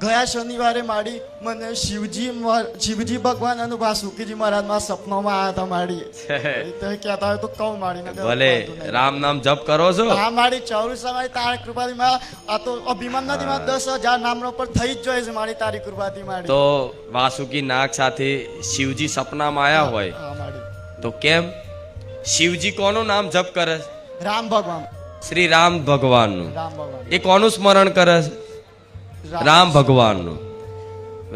ગયા શનિવારે મારી મને શિવજી ભગવાન અને વાસુકીજી મહારાજમાં સપનામાં આવ્યા હતા મારી તો કહેતા હોય તો કહું મારી ભલે રામ નામ જપ કરો છો? હા મારી ચૌરસા મારી તારી કૃપાથી આ તો અભિમાન નથી, મારા 10,000 નામનો પર થઈ જ જોઈએ છે મારી તારી કૃપાથી મારી. તો વાસુકી નાગ સાથે શિવજી સપનામાં આયા હોય હા મારી. તો કેમ? શિવજી કોનું નામ જપ કરે છે? રામ ભગવાન. શ્રી રામ ભગવાનનું. રામ ભગવાન. એ કોનું સ્મરણ કરે છે? રામ ભગવાનનું.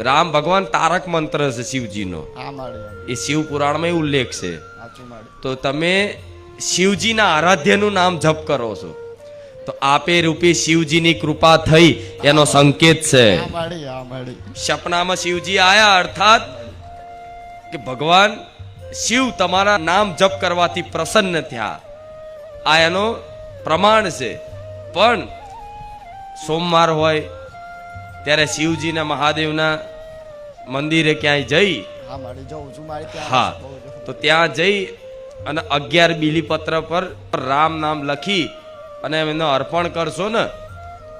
રામ ભગવાન તારક મંત્ર છે શિવજીનો. હા મારી. એ શિવ પુરાણમાં ઉલ્લેખ છે. સાચું મારી. તો તમે શિવજીના આરાધ્યનું નામ જપ કરો છો તો આપે રૂપે શિવજીની કૃપા થઈ એનો સંકેત છે. હા મારી. હા મારી. સપનામાં શિવજી આયા અર્થાત કે ભગવાન શિવ તમારા નામ જપ કરવાથી પ્રસન્ન થયા, આ એનો પ્રમાણ છે. પણ સોમવાર હોય ત્યારે શિવજીના મહાદેવના મંદિરે ક્યાંય જઈ, હા મારી જઉં છું મારી ત્યાં. હા, તો ત્યાં જઈ અને 11 બીલીપત્ર પર રામ નામ લખી અને એમને અર્પણ કરશો ને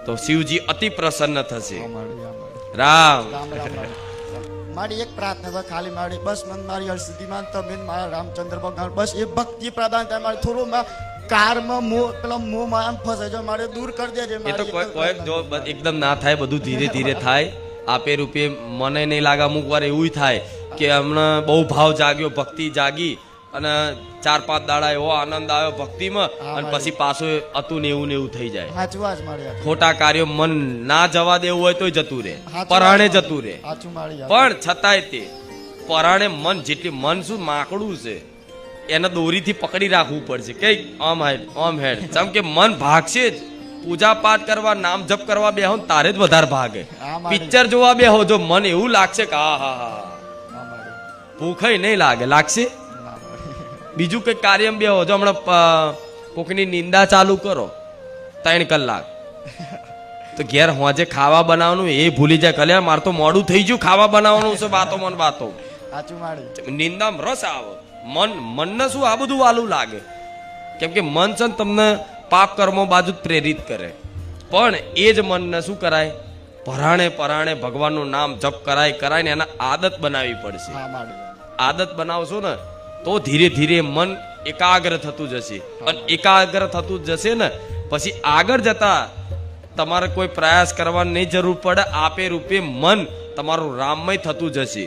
તો શિવજી અતિ પ્રસન્ન થશે. હા મારી. હા મારી. રામ રામ રામ મારી. મારી એક પ્રાર્થના છે ખાલી મારી, બસ મને મારી હરસિદ્ધિમાં તમે મારા રામચંદ્ર ભગવાન બસ એ ભક્તિ પ્રદાન થાય મારી. થોડું કારમાં મોહ પેલા મોહ માયા ફસે છે મારે દૂર કરી દેજે. એ તો કોઈ જો એકદમ ના થાય, બધું ધીરે ધીરે થાય. આપે રૂપે મને નહીં લાગે, અમુક વાર એવું થાય કે હમણાં બહુ ભાવ જાગ્યો, ભક્તિ જાગી અને 4-5 દાડા એવો આનંદ આવ્યો ભક્તિમાં અને પછી પાછું હતું ને એવું થઈ જાય. સાચું વાત મારી. ખોટા કાર્યો મન ના જવા દેવું હોય તોય જતું રહે, પરાણે જતું રહે. સાચું મારી. પણ છતાંય તે પરાણે મન જેટલી મન શું માકડું છે એને દોરીથી પકડી રાખવું પડશે કે ઓમ હેડ જેમ કે મન ભાગશે જ. પૂજા પાઠ કરવા નામ જપ કરવા બેહો તારે જ વધારે ભાગે. પિક્ચર જોવા બેહો જો મન એવું લાગશે કે હા હા હા ભૂખ નહીં લાગશે. બીજું કઈ કાર્ય બેહો જો હમણાં કોકની નિંદા ચાલુ કરો 3 કલાક તો ઘેર હોજે ખાવા બનાવવાનું એ ભૂલી જાય. કલ્યાણ મારે તો મોડું થઈ ગયું, ખાવા બનાવવાનું છે. વાતો મન વાતો સાચું મારી. નિંદામાં રસ આવે. મનને શું આ બધું વાલું લાગે? કેમ કે મન છે ને તમને પાપ કર્મો બાજુ જ પ્રેરિત કરે. પણ એ જ મનને શું કરાય? પરાણે ભગવાનનું નામ જપ કરાય ને એના આદત બનાવવી પડશે. આદત બનાવશો ને તો ધીરે ધીરે મન એકાગ્ર થતું જશે અને એકાગ્ર થતું જશે ને પછી આગળ જતા તમારે કોઈ પ્રયાસ કરવાની નહીં જરૂર પડે. આપે રૂપે મન તમારું રામમય થતું જશે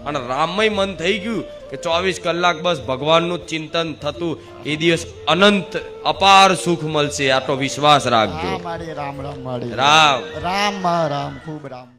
અને રામમય મન થઈ ગયું કે 24 કલાક બસ ભગવાનનું ચિંતન થતું, એ દિવસ અનંત અપાર સુખ મળશે. આટલો વિશ્વાસ રાખજો. રામ રામ. રામ રામ રામ. ખૂબ રામ.